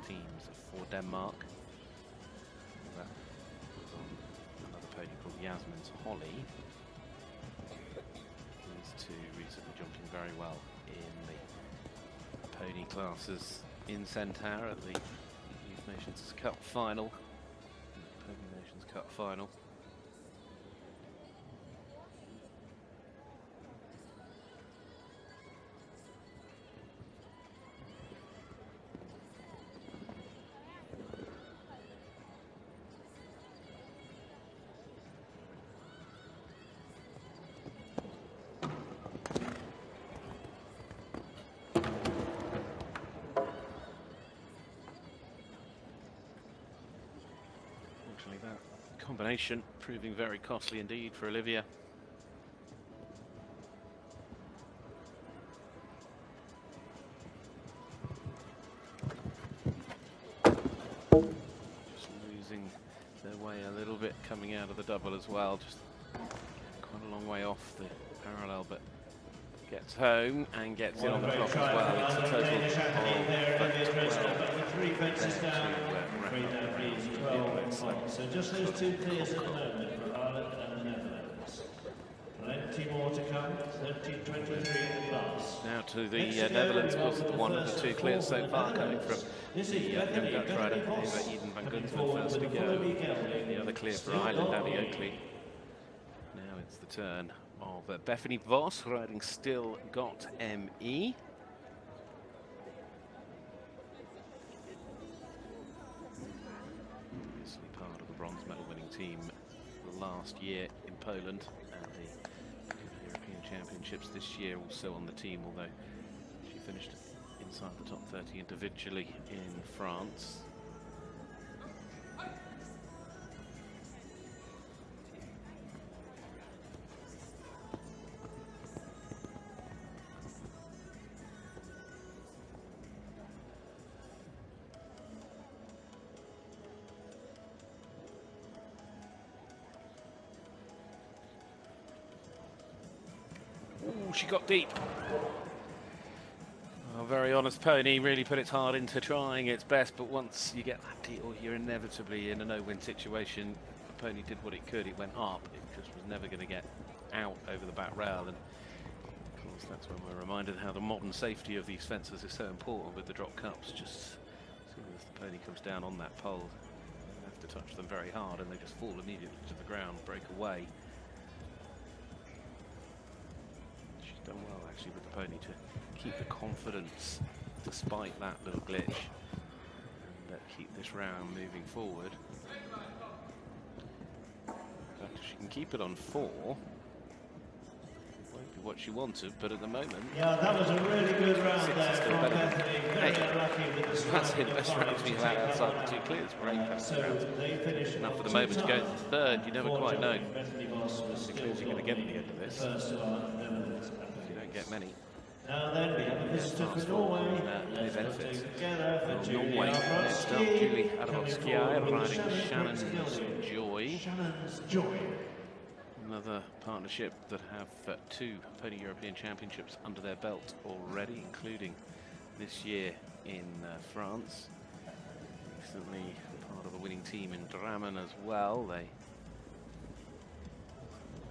teams for Denmark. That was on another pony called Yasmin's Holly. These two recently jumping very well in the pony classes in Centaur at the Youth Nations Cup final. Pony Nations Cup final. That combination proving very costly indeed for Olivia. Just losing their way a little bit coming out of the double as well. Just quite a long way off the parallel, but gets home and gets in on the clock as well. It's a total of 12. So just those two clears at the moment for Ireland and the Netherlands. Plenty more to come. 13:23 plus. Now to the Netherlands, of course, the one of the two clears so far coming from the young Dutch rider Eden van Gunsman first to go. The other clear for Ireland, Abby Oakley. Now it's the turn of Bethany Vos riding Still Got ME. Obviously part of the bronze medal winning team last year in Poland and the European Championships this year, also on the team, although she finished inside the top 30 individually in France. Ooh, she got deep. A very honest pony, really put its heart into trying its best, but once you get that deep, you're inevitably in a no-win situation. The pony did what it could, it went up, it just was never going to get out over the back rail, and of course that's when we're reminded how the modern safety of these fences is so important with the drop cups. Just as soon as the pony comes down on that pole, you have to touch them very hard and they just fall immediately to the ground, break away. Done well actually with the pony to keep the confidence despite that little glitch and keep this round moving forward. But if she can keep it on 4, won't be what she wanted, but at the moment, yeah, that was a really good round 6 there is still from better than Bethany. Very lucky with the that's the best rounds we've had outside the 2 clears. Great enough for the moment to go to third. You never quite know the clears you're going to get at the end of this. If you don't get many. Now then, we have a visitor from Norway. Many benefits. Together for Norway next up, Julie Adabowski riding Shannon's Joy. Shannon's Joy. Another partnership that have 2 Pony European Championships under their belt already, including this year in France. Recently part of a winning team in Drammen as well. They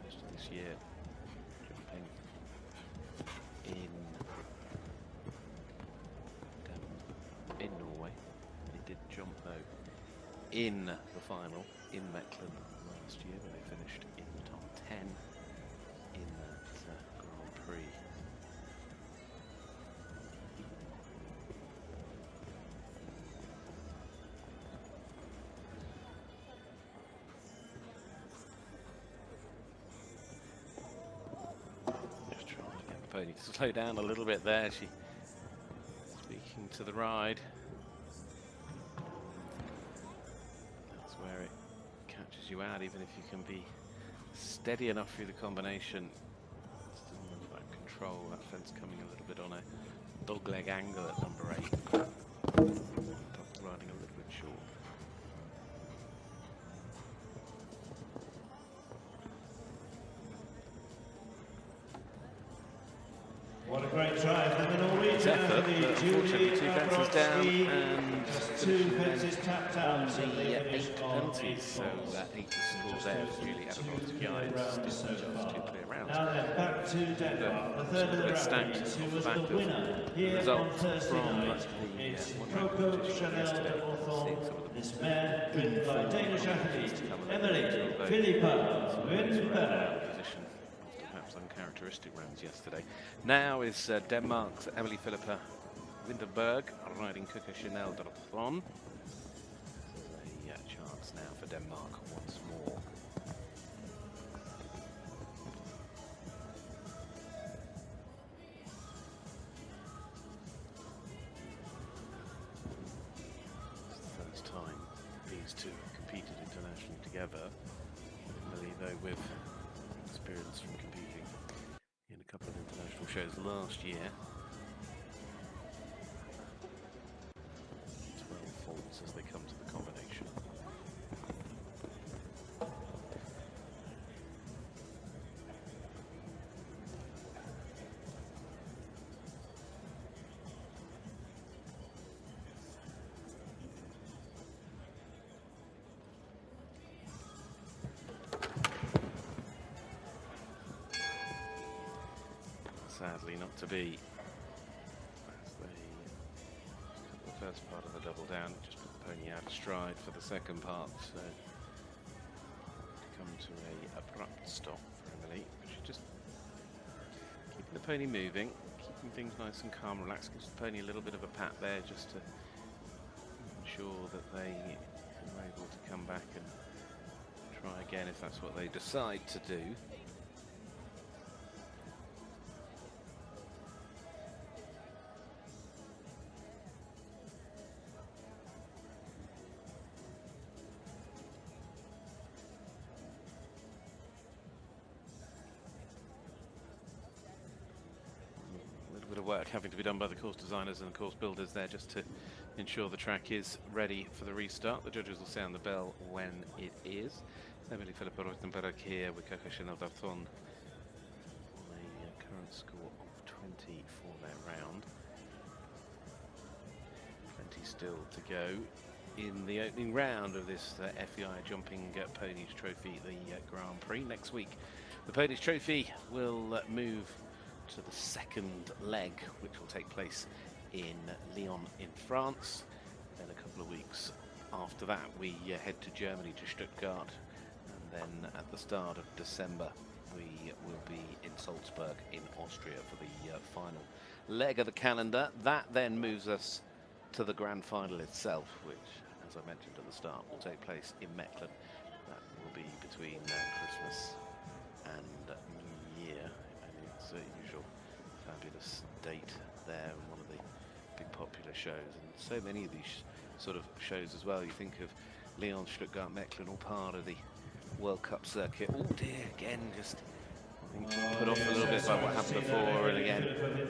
most of this year jumping in Norway. They did jump though in the final in Mechlin last year, where they finished in the top 10 in that Grand Prix. Just trying to get the pony to slow down a little bit there. She speaking to the ride. That's where it catches you out, even if you can be steady enough through the combination. Still not about control. That fence coming a little bit on a dogleg angle at number 8. Riding a little bit short. What a great try from the Norwegian. Effort, but unfortunately 2 fences down and just 2 fences tapped out. on the 8 penalties, so that 8 score there for Julie Adelroth-Giants, still just 2 clear rounds. Now then, back to Denmark, the third of the rankings, who was the winner here on Thursday night. It's Coco Chanel Orthon, this mare driven by Danish athlete Emily Philippa Windberg. Perhaps uncharacteristic rounds yesterday. Now is Denmark's Emily Philippa Winterberg riding Coco Chanel d'Orthon. A chance now for Denmark once more. It's the first time these two have competed internationally together. Emily, though, with experience from competing in a couple of international shows last year. 12 faults as they come to the combination. Sadly not to be. As the first part of the double down, just put the pony out of stride for the second part, so come to a abrupt stop for Emily. But she's just keeping the pony moving, keeping things nice and calm, relaxed, gives the pony a little bit of a pat there just to ensure that they are able to come back and try again if that's what they decide to do. Bit of work having to be done by the course designers and course builders there just to ensure the track is ready for the restart. The judges will sound the bell when it is. Emily Philippa Rothenberg here with Coco Chanel d'Orthon on a current score of 20 for their round. 20 still to go in the opening round of this FEI Jumping Ponies Trophy, the Grand Prix. Next week the Ponies Trophy will move to the second leg, which will take place in Lyon in France. Then a couple of weeks after that we head to Germany, to Stuttgart, and then at the start of December we will be in Salzburg in Austria for the final leg of the calendar. That then moves us to the grand final itself, which, as I mentioned at the start, will take place in Mechlin. That will be between Christmas and New Year, and it's usual fabulous date there, and one of the big popular shows, and so many of these sort of shows as well. You think of Lyon, Stuttgart, Mechlin, all part of the World Cup circuit. Oh dear, again, just I think put off a little bit by what happened before, and again,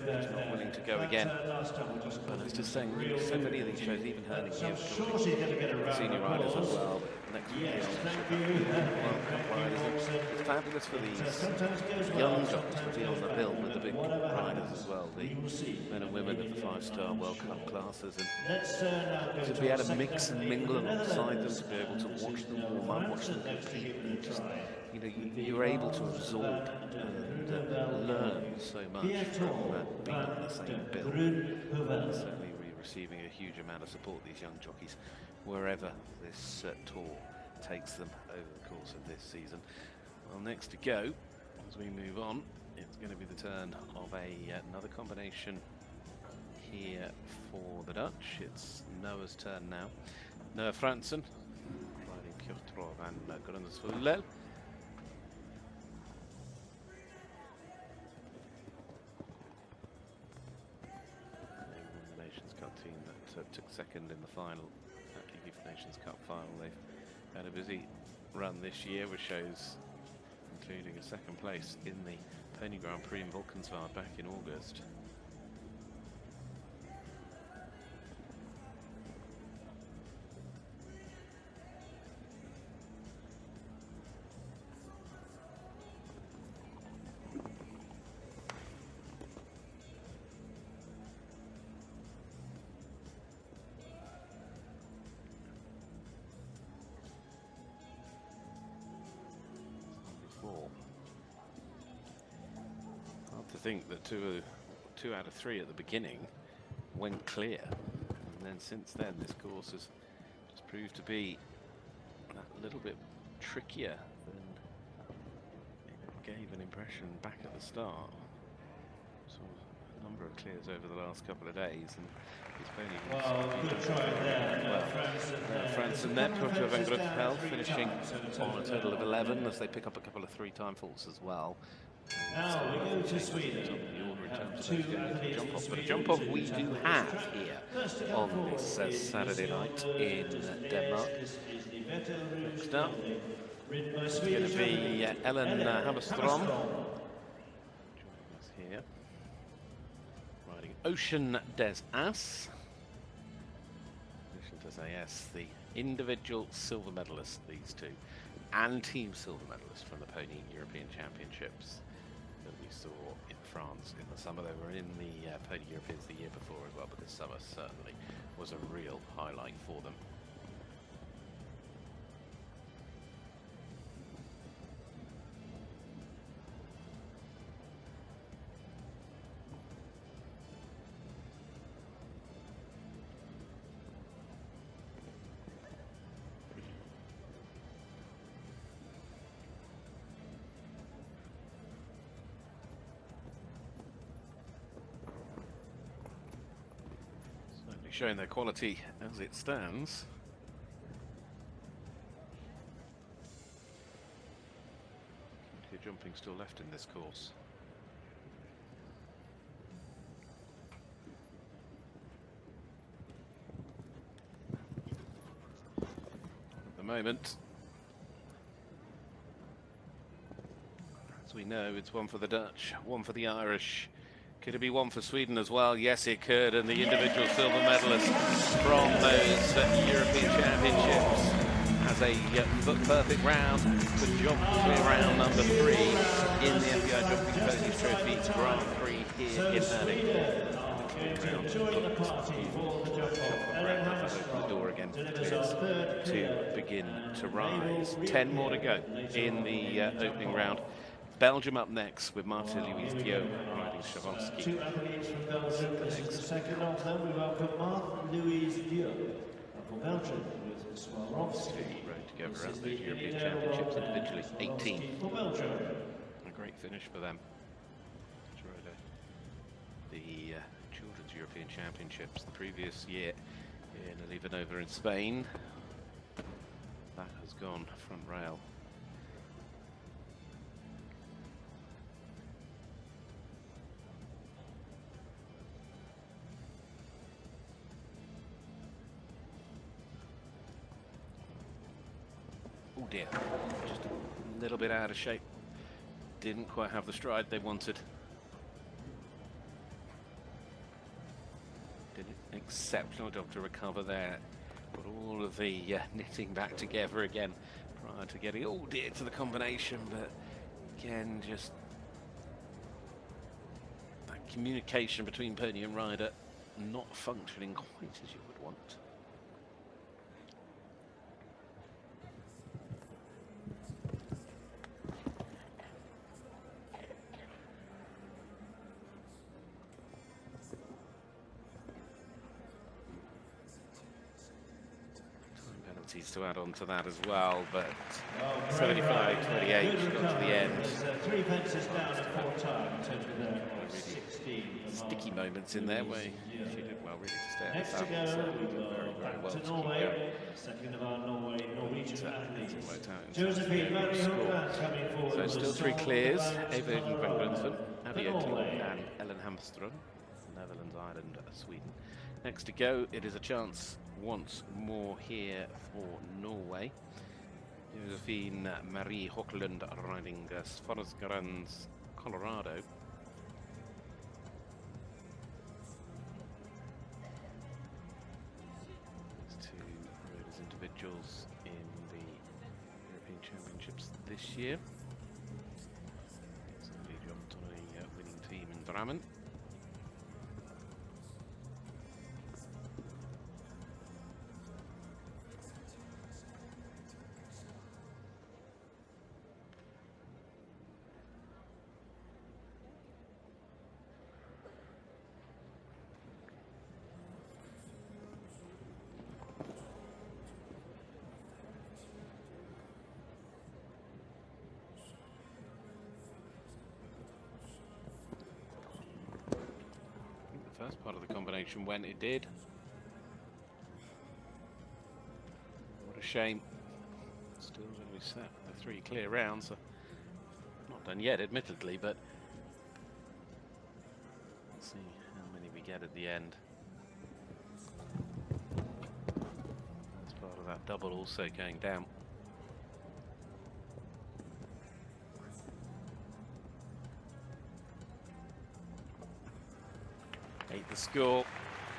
just not willing to go again. But I was just saying, so many of these shows, even Herning here, senior riders as well. Next week, World Cup riders. It's fabulous for these young jockeys to be on the bill with the big riders as well, the men and women of the 5-star World Cup classes, and to be able to mix and mingle alongside them, to be able to watch them warm up, watch them compete, and just, you know, you're able to absorb and learn so much from being on the same bill. Certainly we're receiving a huge amount of support, these young jockeys, wherever this tour takes them over the course of this season. Well, next to go, as we move on, it's going to be the turn of another combination here for the Dutch. It's Noah's turn now. Noah Fransen riding Kjortro van Grundesvullel. The Nations Cup team that took second in the final, League of Nations Cup final. They've had a busy run this year with shows including a second place in the Pony Grand Prix in Valkenswaard back in August. to think that two out of three at the beginning went clear, and then since then this course has just proved to be that little bit trickier than it gave an impression back at the start. So a number of clears over the last couple of days, and it's only good try there. France and net for Van Grutfeld finishing on a total of 11 as they pick up a couple of three-time faults as well. Now we go to Sweden. But a jump off we do have here on this Saturday night in Denmark. Next up, it's going to be Ellen Hammerstrom joining us here, riding Ocean des As. Ocean des As, the individual silver medalist, these two, and team silver medalist from the Pony European Championships that we saw in France in the summer. They were in the Pony Europeans the year before as well, but this summer certainly was a real highlight for them. Showing their quality as it stands. Plenty of jumping still left in this course. At the moment, as we know, it's one for the Dutch, one for the Irish. Could it be one for Sweden as well? Yes, it could. And the individual silver medalist from those European Championships has a perfect round to jump to round number 3 in the FEI Jumping Ponies Trophy Grand Prix here in Herning. The door again to begin to rise. 10 more to go in the opening round. Belgium up next with Martha-Louise Dio riding Shavonsky. 2 athletes from Belgium. This is the second of them. We welcome Martha-Louise Dio from Belgium with Swarovski. Rode together at the European Championships individually. 18. For Belgium. A great finish for them. The Children's European Championships the previous year in Olivenova in Spain. That has gone front rail. Oh dear, just a little bit out of shape. Didn't quite have the stride they wanted. Did an exceptional job to recover there. Put all of the knitting back together again prior to getting, oh dear, to the combination. But again, just that communication between pony and rider not functioning quite as you would want. To add on to that as well, but 75-28 got to the end. 3 fences down at 4 times. Sticky moments in there where she did well really to stay at Next the to go, we go very back well to to Norway. Second of our Norwegian athletes. worked out in Josephine terms of the score. Marie coming forward. So with still 3 Sol clears. Van Eva van Grunsen, Abby Oetting Norway. and Ellen Hamström, Netherlands, Ireland, Sweden. Next to go, it is a chance once more here for Norway. Josephine Marie Hochland riding Svarsgrans, Colorado. These 2 rode as individuals in the European Championships this year. So they jumped on a winning team in Drammen. First part of the combination when it did. What a shame. Still going to be set with 3 clear rounds. Not done yet, admittedly, but let's see how many we get at the end. That's part of that double also going down. 8 the score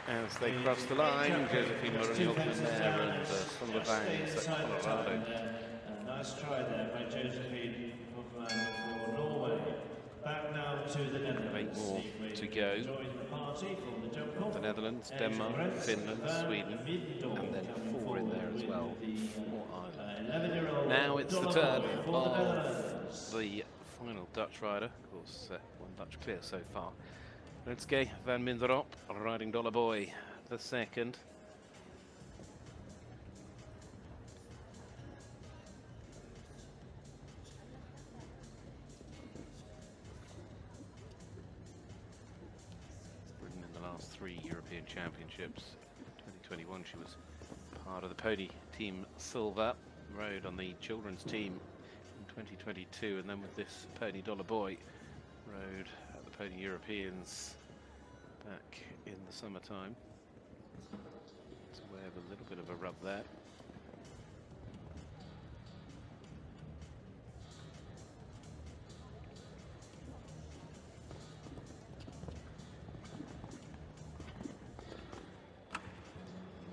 as they cross the line. Josephine Moroniopen there and some of the bangs at Colorado. A nice try there by Josephine for Norway. Back now to the Netherlands. 8 more to go. The Netherlands, Denmark, Finland, Sweden, and then 4 in there as well for Ireland. Now it's the turn of the final Dutch rider. Of course, 1 Dutch clear so far. Rutger van Minderop riding Dollar Boy, the second. Ridden in the last 3 European Championships. 2021 she was part of the Pony Team Silver, rode on the children's team in 2022, and then with this Pony Dollar Boy rode at the Pony Europeans back in the summertime. So we have a little bit of a rub there.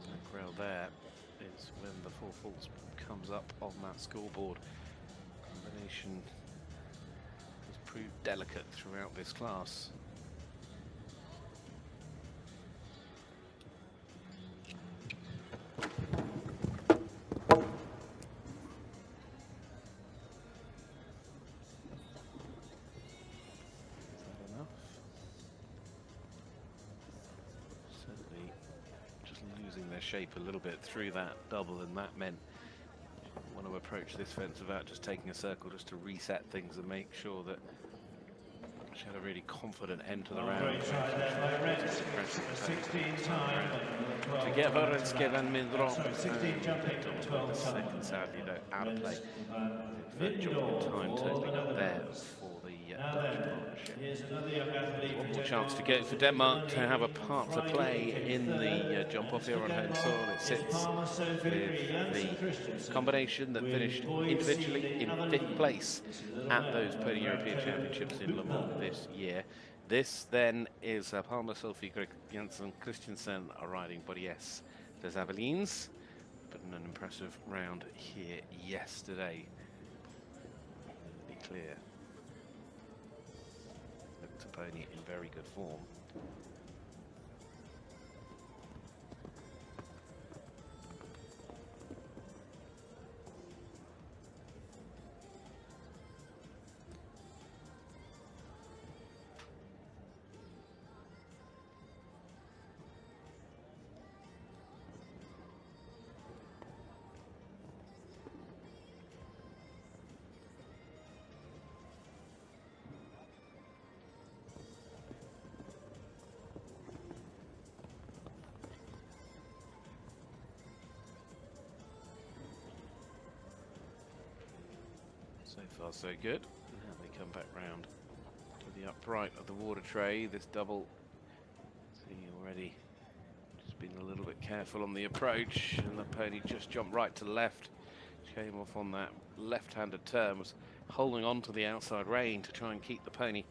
The grail there is when the 4 faults comes up on that scoreboard. Combination has proved delicate throughout this class. Shape a little bit through that double, and that meant I want to approach this fence without just taking a circle, just to reset things and make sure that she had a really confident end to the round. To get Rutger van Minderop, the second sadly though out of play. Jump time totally not there for the Dutch partnership. One more chance to go for Denmark to have a part to play in the jump off here on home soil. It sits with the combination that finished individually in 5th place at those Pony European Championships in Le Mans this year. This then is Palmer, Sophie Jensen Christensen riding Ponies des Avelines, but an impressive round here yesterday. Really clear. Looked to Pony in very good form. So far so good. Now they come back round to the upright of the water tray. This double, see already, just been a little bit careful on the approach, and the Pony just jumped right to left. Came off on that left-handed turn, was holding on to the outside rein to try and keep the Pony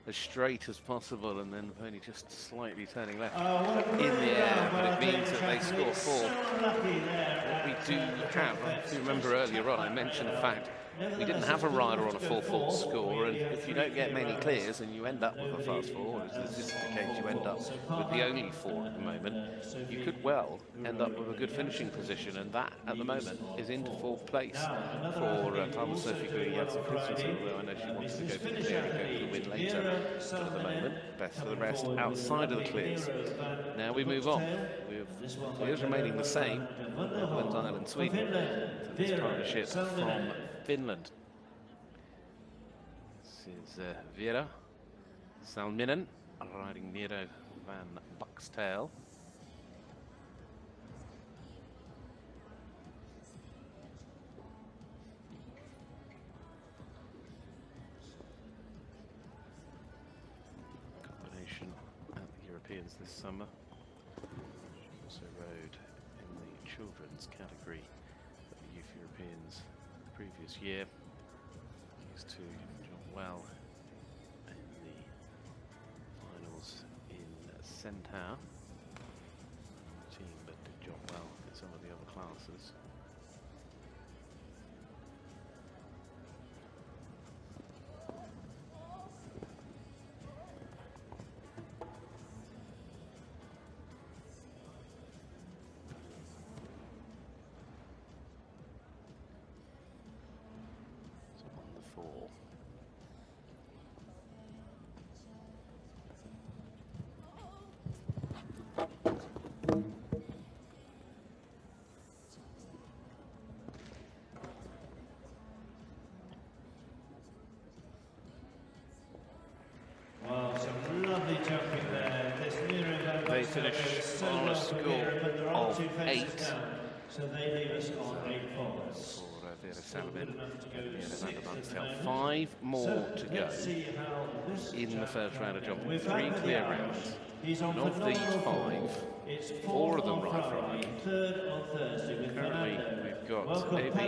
as straight as possible, and then the Pony just slightly turning left in the air, but it means that they score 4. What we do have, if you remember earlier on, I mentioned the fact we didn't have a rider on a 4-fault score, and if you don't get many clears and you end up with a fast 4, as this is the case, you end up with the only 4 at the moment, you could well end up with a good finishing position, and that at the moment is into 4th place for Palmer Sophie Jensen Christensen, although I know she wants to go for the clear and go for the win later. But at the moment, best for the rest outside of the clears. Now we move on with clears remaining the same. Netherlands, Ireland, Sweden, to this partnership from Finland. This is Vera Salminen riding Miro Van Buckstail. Combination at the Europeans this summer. Also rode in the children's category at the Youth Europeans the previous year. Used to jump well in the finals in Centaur team, but did jump well in some of the other classes. So on the 4. Well, some lovely jumping there. This Miriam They finish on a score of 8. So they leave us on 8 points. For Vera Salamin and Van Buckstail. 5 more to go in the first round of jumping. 3 clear rounds. And of these 5, 4 of them right. Currently, we've got A.B.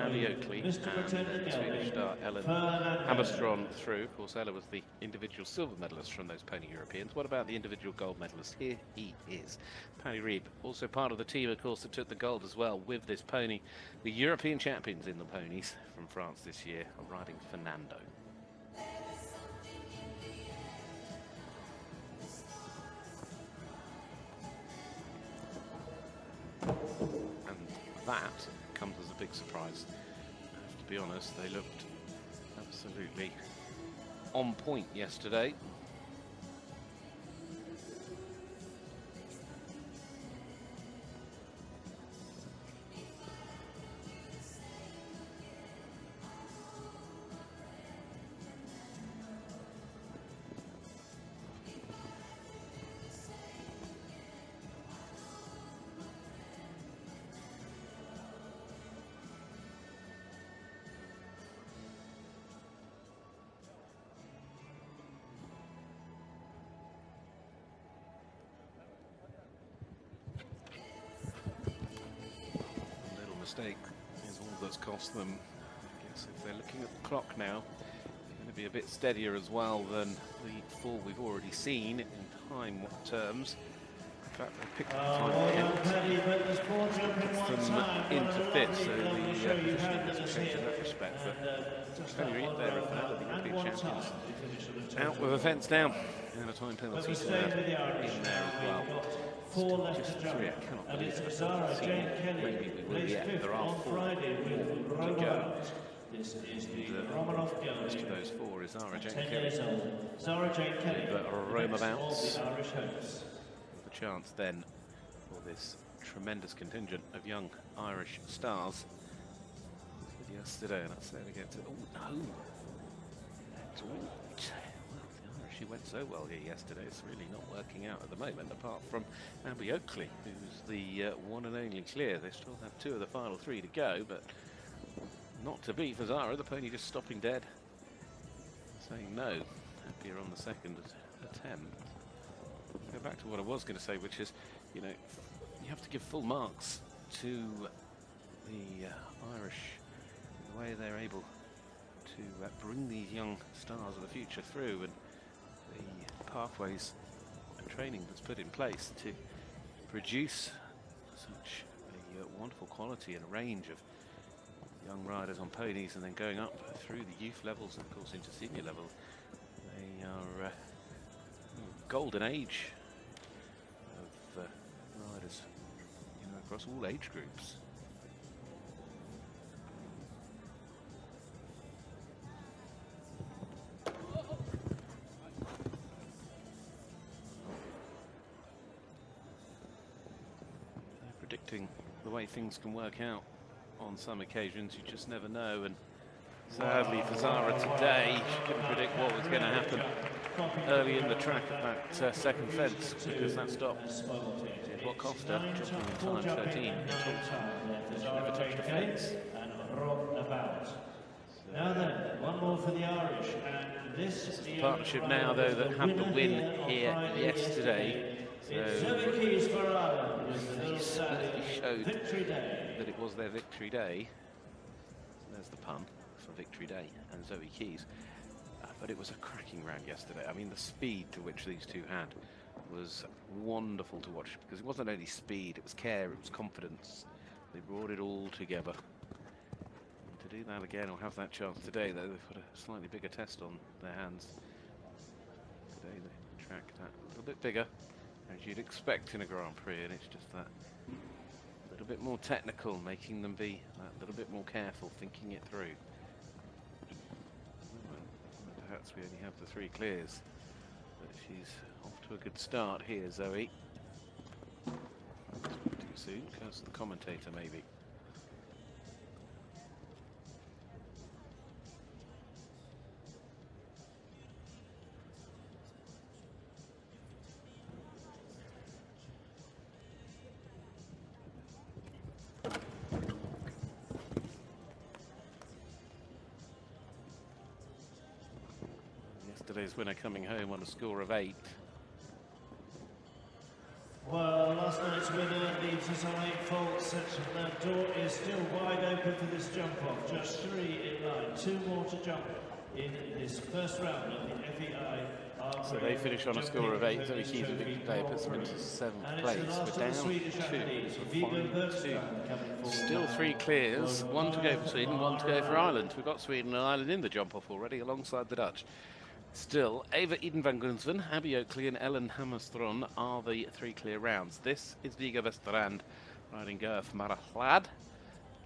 Ali Oakley and Swedish star Ellen Hammerstrom through. Of course, Ella was the individual silver medalist from those Pony Europeans. What about the individual gold medalist? Here he is. Paddy Reeb, also part of the team, of course, that took the gold as well with this pony. The European champions in the ponies from France this year are riding Fernando. And that comes as a big surprise. I have to be honest, they looked absolutely on point yesterday. Mistake is all that's cost them. I guess if they're looking at the clock now, it's going to be a bit steadier as well than the 4 we've already seen in time terms. In fact, they picked up time puts them into 5th, so the positioning hasn't changed in that respect. But Fenrir there at Fernando, the European champions, out with a fence down and a time penalty to that in there as well. Just 3, I cannot believe it. Maybe we will yet. There are 4 more to go. This is the most of those 4 is Zara Jane Kelly. But Roma Bounce with a chance then for this tremendous contingent of young Irish stars. Yesterday, and that's there again. Oh no! She went so well here yesterday. It's really not working out at the moment, apart from Abby Oakley, who's the one and only clear. They still have 2 of the final 3 to go, but not to be for Zara. The pony just stopping dead, saying no. Happier on the 2nd attempt. Go back to what I was going to say, which is, you know, you have to give full marks to the Irish, the way they're able to bring these young stars of the future through, and the pathways and training that's put in place to produce such a wonderful quality and a range of young riders on ponies, and then going up through the youth levels and of course into senior level. They are golden age of riders, you know, across all age groups. Predicting the way things can work out on some occasions, you just never know, and Sadly for Zara today, she couldn't predict what was going to happen early in the track at that second fence, because that stop is what cost her, jumping in time 13 until she never touched a fence. Now then, one more for the Irish, and this is the partnership now, though, that had the win here yesterday. So they certainly showed that it was their victory day. There's the pun for victory day and Zoe Keys. But it was a cracking round yesterday. I mean, the speed to which these two had was wonderful to watch, because it wasn't only speed, it was care, it was confidence. They brought it all together. And to do that again, or have that chance today, though, they've got a slightly bigger test on their hands. Today they tracked that a little bit bigger, as you'd expect in a Grand Prix, and it's just that little bit more technical, making them be that little bit more careful, thinking it through. Perhaps we only have the 3 clears, but she's off to a good start here, Zoe. Too soon, curse the commentator maybe. Yesterday's winner coming home on a score of 8. Well, last night's winner leaves us on 8 faults. The door is still wide open for this jump off. Just 3 in line, 2 more to jump in this first round of the FEI. So they finish on a score of 8. Zoe Keys and Victor Day puts them into 7th place. We're down 2. Still 3 clears. 1 to go for Sweden, 1 to go for Ireland. We've got Sweden and Ireland in the jump off already, alongside the Dutch. Still, Eva Eden van Gunsven, Abby Oakley and Ellen Hammerstron are the 3 clear rounds. This is Viga Westerand riding Gerf Marahlad,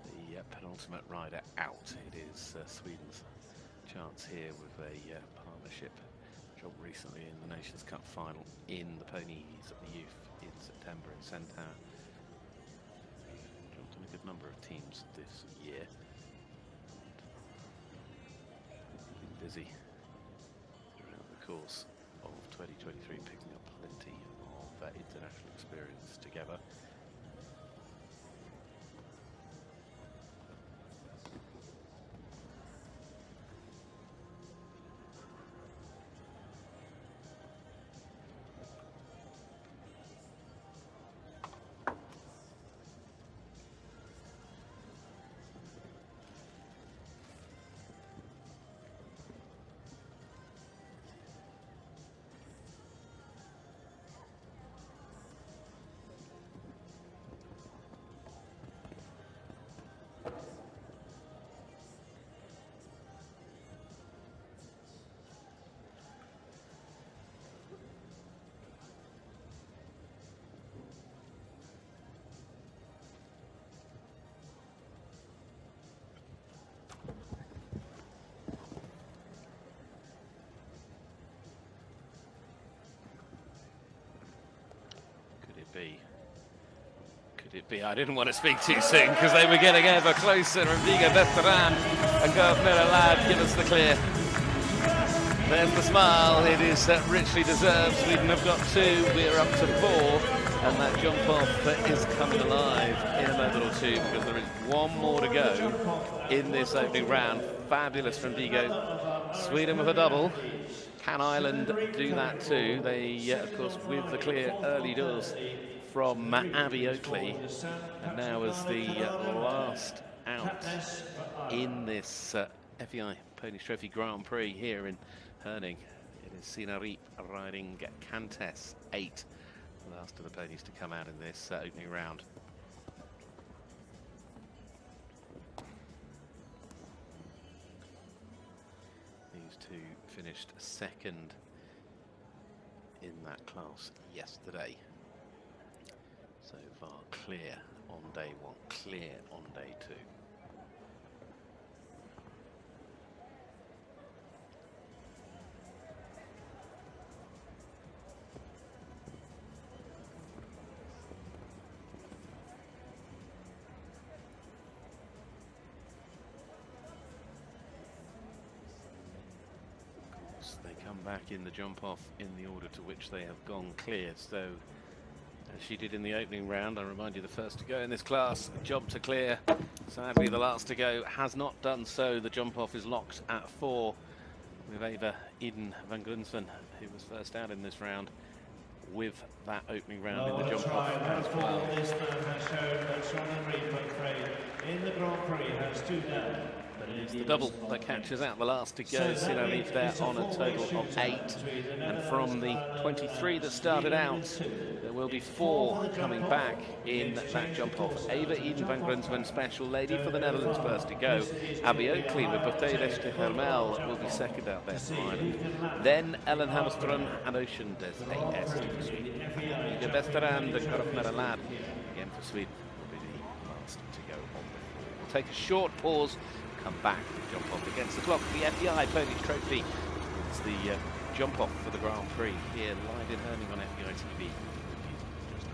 the penultimate rider out. It is Sweden's chance here with a partnership job recently in the Nations Cup final in the Ponies at the Youth in September in Centaur. Jumped on a good number of teams this year. Been busy course of 2023, picking up plenty of international experience together. Could it be? I didn't want to speak too soon because they were getting ever closer. And Viga Westerand and Gerf Marahlad give us the clear. There's the smile. It is richly deserved. Sweden have got 2. We're up to 4. And that jump off is coming alive in a moment or 2, because there is 1 more to go in this opening round. Fabulous from Vigo. Sweden with a double. Can Ireland do that too? They, of course, with the clear early doors from Abby Oakley, and now as the last out in this FEI Ponies Trophy Grand Prix here in Herning, it is Sina Riep riding Cantes 8, the last of the ponies to come out in this opening round. These 2 finished 2nd in that class yesterday. So far clear on day 1, clear on day 2. course, they come back in the jump off in the order to which they have gone clear. So, as she did in the opening round, I remind you, the first to go in this class, job to clear. Sadly, the last to go has not done so. The jump off is locked at 4 with Eva Eden van Grunsven, who was first out in this round, with that opening round in the jump off as well. This man has shown that Shannon Reed McFray in the Grand Prix has 2 down. It's the double that catches out the last to go. Reed there on a total of 8. And from the 23 that started out, there will be 4 coming back in that jump off. Eva Eden van Grunsven, special lady for the Netherlands, first to go. Abby Oakley with Boteiras de Hermel will be second out there for Ireland. Then Ellen Hammerström and Ocean Des AS for Sweden. Ida Westerand and Karolina Merelad again for Sweden will be the last to go on the floor. We'll take a short pause. Come back and jump off against the clock. The FEI Ponies Trophy. It's the jump off for the Grand Prix here live in Herning on FEI TV. Just a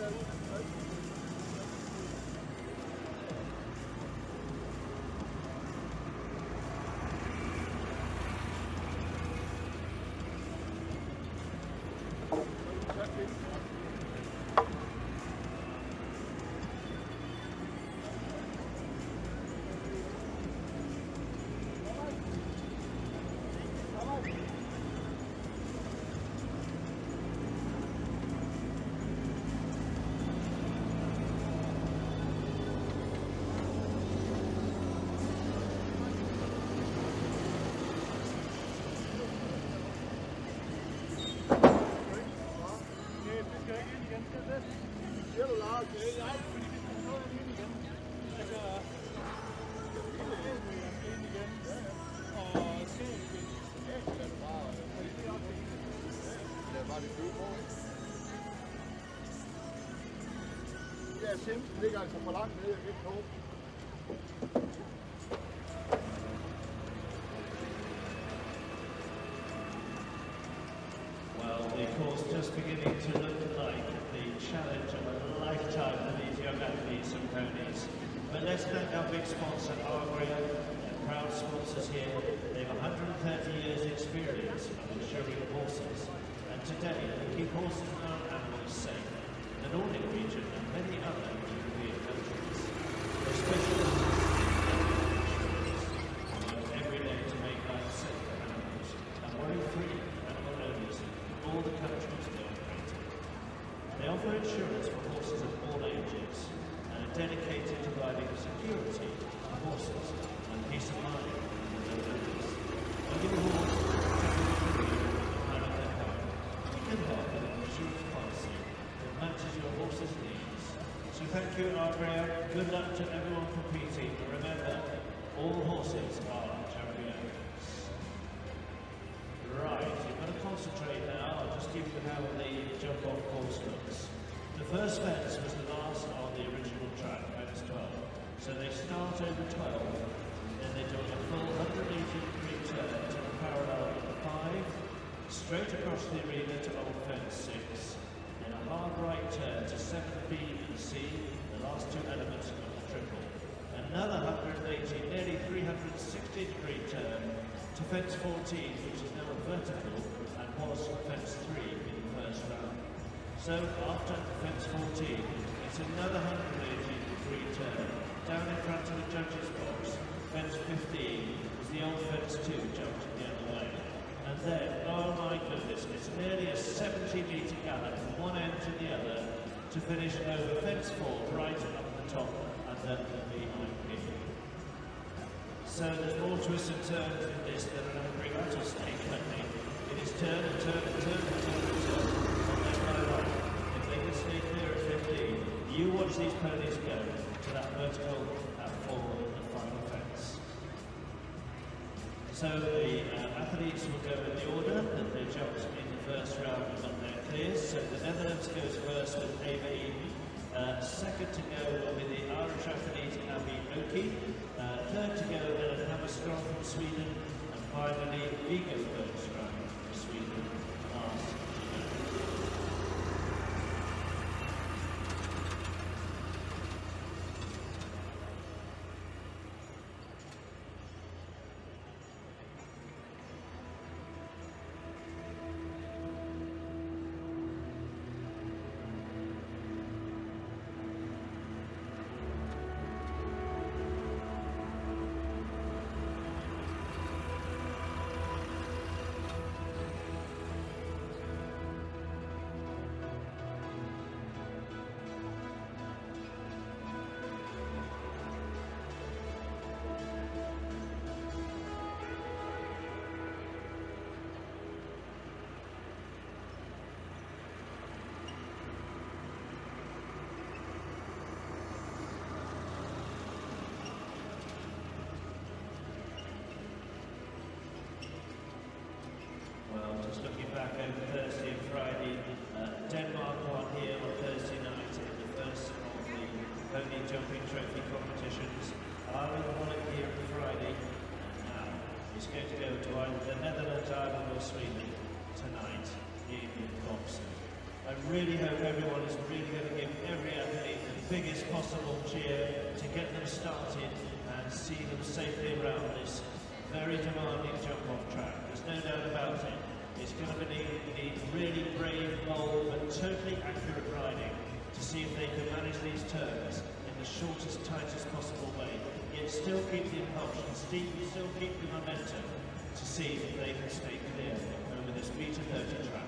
moment. Simsen ligger altså for langt nede, jeg kan ikke nå. Well, the course just beginning to look like the challenge of a lifetime for these young athletes and ponies. But let's thank our big sponsor, Argria, and proud sponsors here. They have 130 years experience of insuring horses. And today, they keep horses and our animals safe. all the countries they operate in. They offer insurance for horses of all ages and are dedicated to providing security to horses and peace of mind for their owners. By giving horses and their health, you can help with an insurance policy that matches your horse's needs. So thank you, Andrea. Good luck to everyone competing. Remember, all horses are champions. Right, you've got to concentrate now. I'll just give you how the jump-off course looks. The first fence was the last on the original track, fence 12. So they start over 12, then they do a full 180-degree turn to the parallel of the 5, straight across the arena to old fence 6, then a hard right turn to 7B and C, the last two elements of the triple. Another 180, nearly 360-degree turn to fence 14, which is now vertical and was fence 3 in the first round. So after fence 14, it's another 180-degree turn down in front of the judges' box. Fence 15 is the old fence 2 jumped the other way. And then, oh my goodness, it's nearly a 70-metre gallop from one end to the other to finish over fence 4 right up the top and then the VIP. So there's more twists and turns in this than an Prix 1.30m. It is turn and turn and turn and turn and turn. And then by right, if they can stay clear at 15, you watch these ponies go to that vertical at 4 and final fence. So the athletes will go in the order that they jumped in the first round and got their clears. So the Netherlands goes first with FEI. Second to go will be the Irish athlete Abby Oki. Third to go Ellen Hammerstrom from Sweden. And finally, Vigo Bergström from Sweden. Last to go. Just looking back over Thursday and Friday, Denmark won here on Thursday night in the first of the pony jumping trophy competitions. Ireland won it here on Friday, and now it's going to go to either the Netherlands, Ireland or Sweden tonight in boxing. I really hope everyone is really going to give every athlete the biggest possible cheer to get them started and see them safely around this very demanding jump-off track. There's no doubt about it. It's going to need really brave, bold, but totally accurate riding to see if they can manage these turns in the shortest, tightest possible way, yet still keep the impulsion, still keep the momentum to see if they can stay clear over this metre 30 track.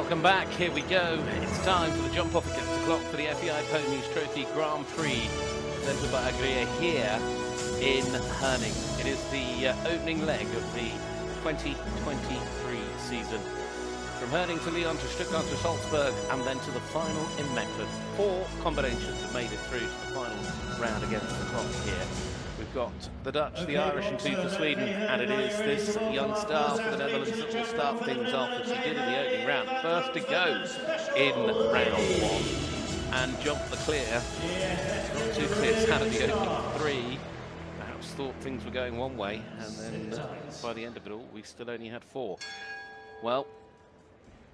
Welcome back, here we go. It's time for the jump off against the clock for the FEI Ponies Trophy Grand Prix, presented by Agria here in Herning. It is the opening leg of the 2023 season. From Herning to Lyon to Stuttgart to Salzburg and then to the final in Mecklenburg. 4 combinations have made it through to the final round against the clock here. We've got the Dutch, the Irish and 2 for Sweden, and it is this young star for the Netherlands that will start things off as she did in the opening round. First to go in round 1 and jump the clear. Not too clear out of the opening 3. Perhaps thought things were going one way, and then by the end of it all, we still only had 4. Well,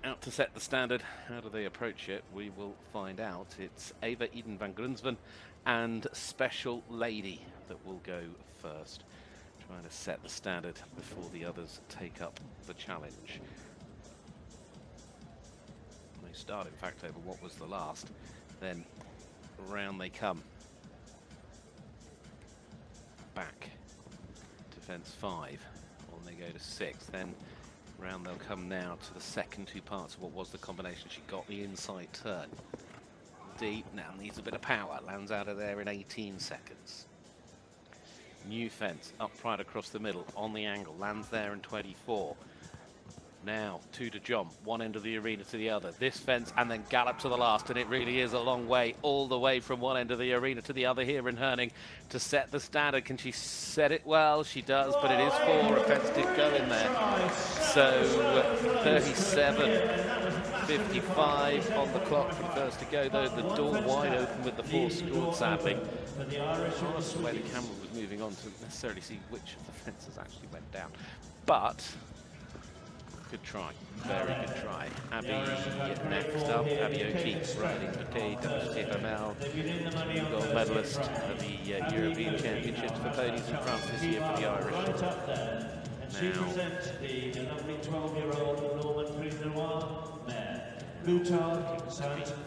out to set the standard. How do they approach it? We will find out. It's Eva Eden van Grunsven and Special Lady that will go first, trying to set the standard before the others take up the challenge. They start, in fact, over what was the last. Then round they come. Back to fence 5, on they go to 6. Then round they'll come now to the second 2 parts of what was the combination. She got the inside turn. Deep, now needs a bit of power. Lands out of there in 18 seconds. New fence, up right across the middle, on the angle. Lands there in 24. Now, 2 to jump, one end of the arena to the other. This fence and then gallop to the last, and it really is a long way, all the way from one end of the arena to the other here in Herning to set the standard. Can she set it well? She does, but it is 4. A fence did go in there. So 37.55 on the clock from first to go, though the door wide open with the 4 scored, sadly. Regardless of the way the camera was moving on to necessarily see which of the fences actually went down. But good try, very good try. Abby next up, Abby O'Keefe, riding Prix 1.30m, gold medalist at the European Championships for Ponies in France this year for the Irish. Now,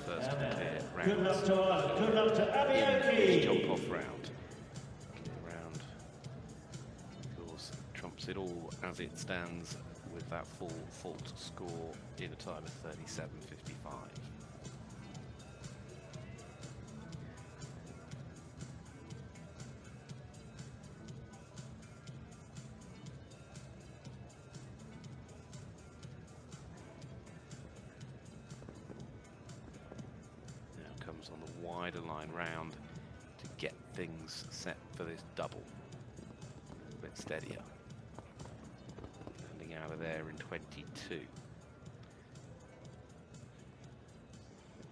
first clear round. Good luck to Abby O'Keefe. Jump off round. Clear round, of course, trumps it all as it stands, with that full fault score in a time of 37.55. Now comes on the wider line round to get things set for this double. A bit steadier. Out of there in 22.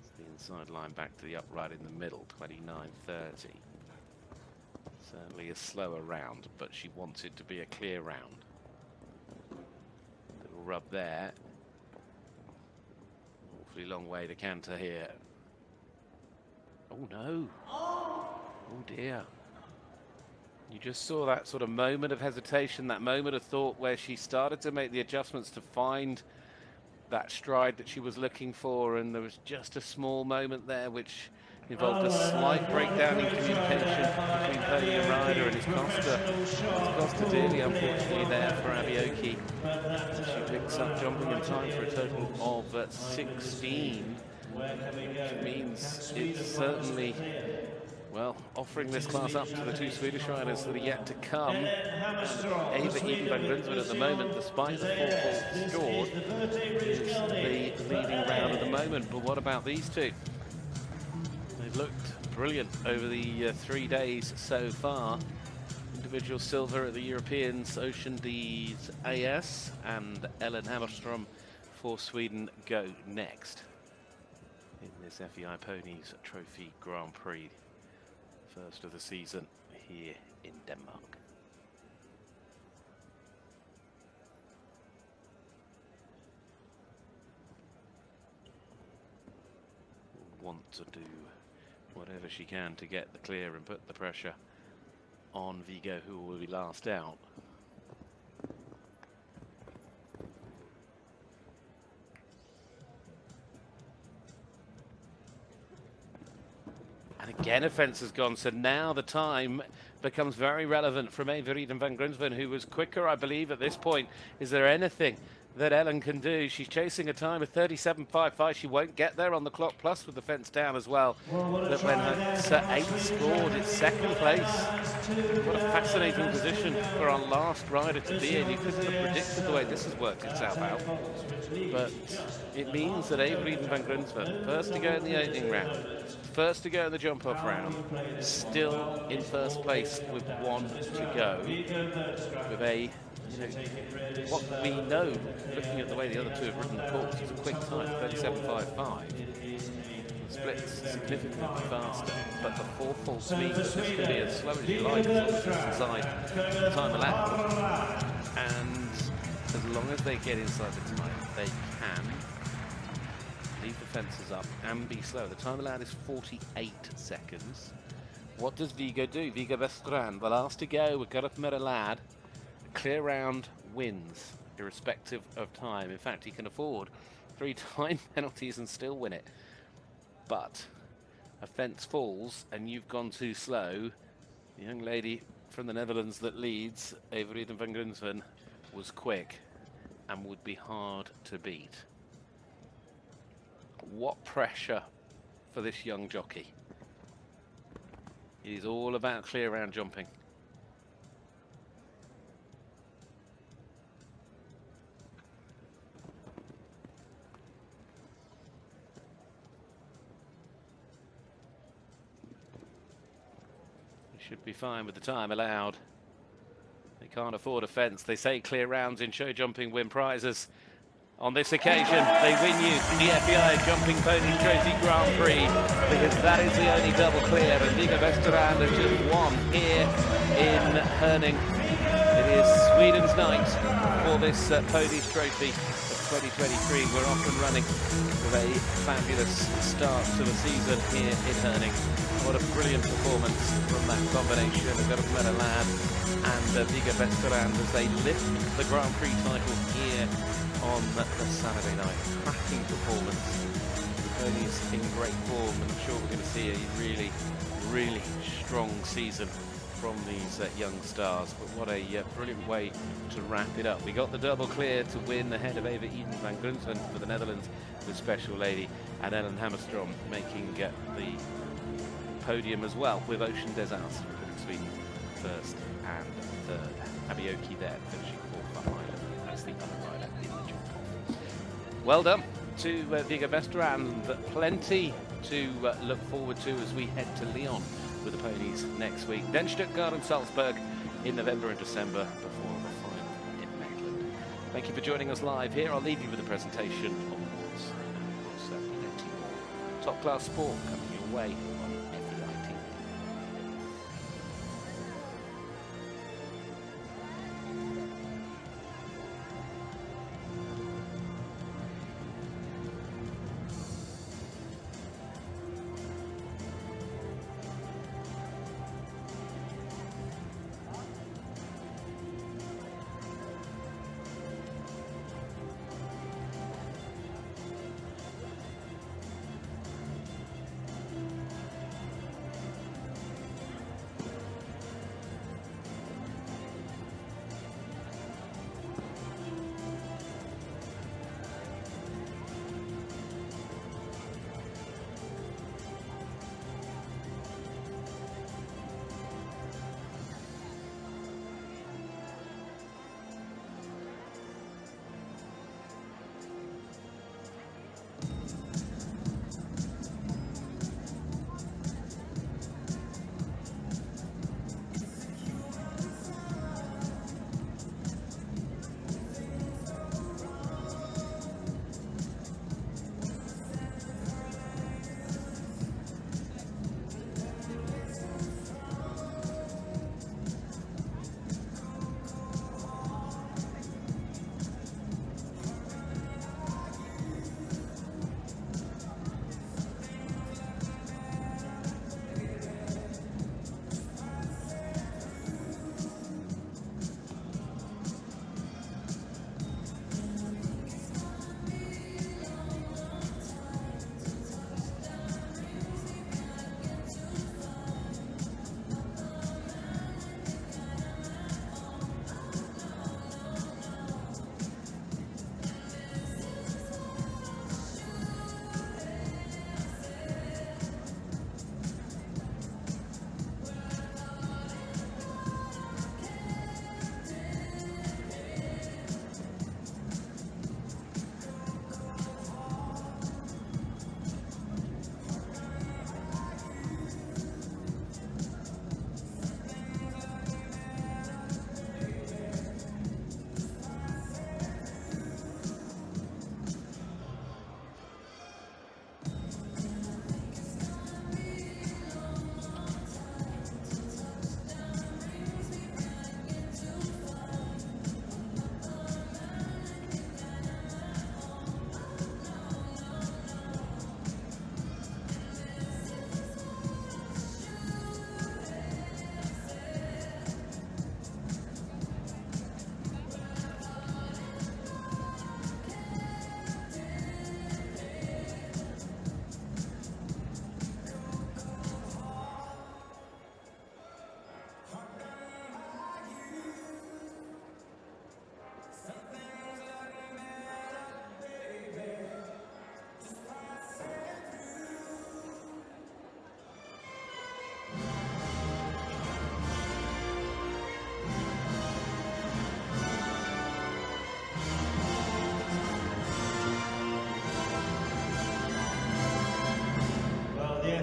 It's the inside line back to the upright in the middle, 29.30. Certainly a slower round, but she wants it to be a clear round. Little rub there. Awfully long way to canter here. Oh no. Oh dear. You just saw that sort of moment of hesitation, that moment of thought where she started to make the adjustments to find that stride that she was looking for, and there was just a small moment there which involved a slight breakdown in communication between pony and rider, and it's cost her dearly, unfortunately, there for Abby O'Keefe. She picks up jumping in time for a total of 16, which means it's certainly, well, offering this class up to the 2 Swedish riders that are yet to come. Eva Eden van Grunsven at the moment, despite the 4 faults scored, is the leading round at the moment. But what about these 2? They've looked brilliant over the 3 days so far. Individual silver at the Europeans, Ocean D's AS, and Ellen Hammerström for Sweden go next in this FEI Ponies Trophy Grand Prix. First of the season here in Denmark. Want to do whatever she can to get the clear and put the pressure on Vigo, who will be last out. And again, a fence has gone, so now the time becomes very relevant from Eva Eden van Grunsven, who was quicker, I believe, at this point. Is there anything that Ellen can do. She's chasing a time of 37.55. She won't get there on the clock, plus with the fence down as well. That when her set 8 scored, it's second place. What a fascinating position for our last rider to be in. You couldn't have predicted the way this has worked itself out. But it means that Avery van Grunsven, first to go in the opening round, first to go in the jump-off round, still in first place with 1 to go, with a what we know, looking at the way the other two have ridden the course, is a quick time, 37.55. Splits significantly faster, but the 4 full speed, this can be as slow as you like, as long as it's inside the time allowed. And as long as they get inside the time, they can leave the fences up and be slow. The time allowed is 48 seconds. What does Viggo do? Viggo Vestrand, the last to go, we've got a lad. Clear round wins, irrespective of time. In fact, he can afford 3 time penalties and still win it. But a fence falls and you've gone too slow. The young lady from the Netherlands that leads, Avery van Grunsven, was quick and would be hard to beat. What pressure for this young jockey. It is all about clear round jumping. Should be fine with the time allowed. They can't afford a fence. They say clear rounds in show jumping win prizes. On this occasion, they win you the FEI Jumping Ponies Trophy Grand Prix, because that is the only double clear, and Viggo Vestrand has just won here in Herning. It is Sweden's night for this Ponies Trophy of 2023. We're off and running with a fabulous start to the season here in Herning. What a brilliant performance from that combination of Gudmundur Lad and Viggo Vestrand as they lift the Grand Prix title here on the Saturday night. Cracking performance. The ponies in great form, and I'm sure we're going to see a really, really strong season from these young stars. But what a brilliant way to wrap it up. We got the double clear to win ahead of Eva Eden van Grunsven for the Netherlands, the special lady, and Ellen Hammerstrom making the podium as well, with Ocean Desastre putting Sweden first and third. Abioki there finishing 4th behind as the other rider in the jump. Well done to Viggo Vestrand. Plenty to look forward to as we head to Lyon with the ponies next week. Then Stuttgart and Salzburg in November and December before the final in Maitland. Thank you for joining us live here. I'll leave you with a presentation of course, and of course plenty more top class sport coming your way on FEI TV.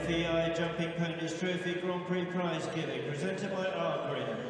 FEI Jumping Ponies Trophy Grand Prix prize giving, presented by Argrin.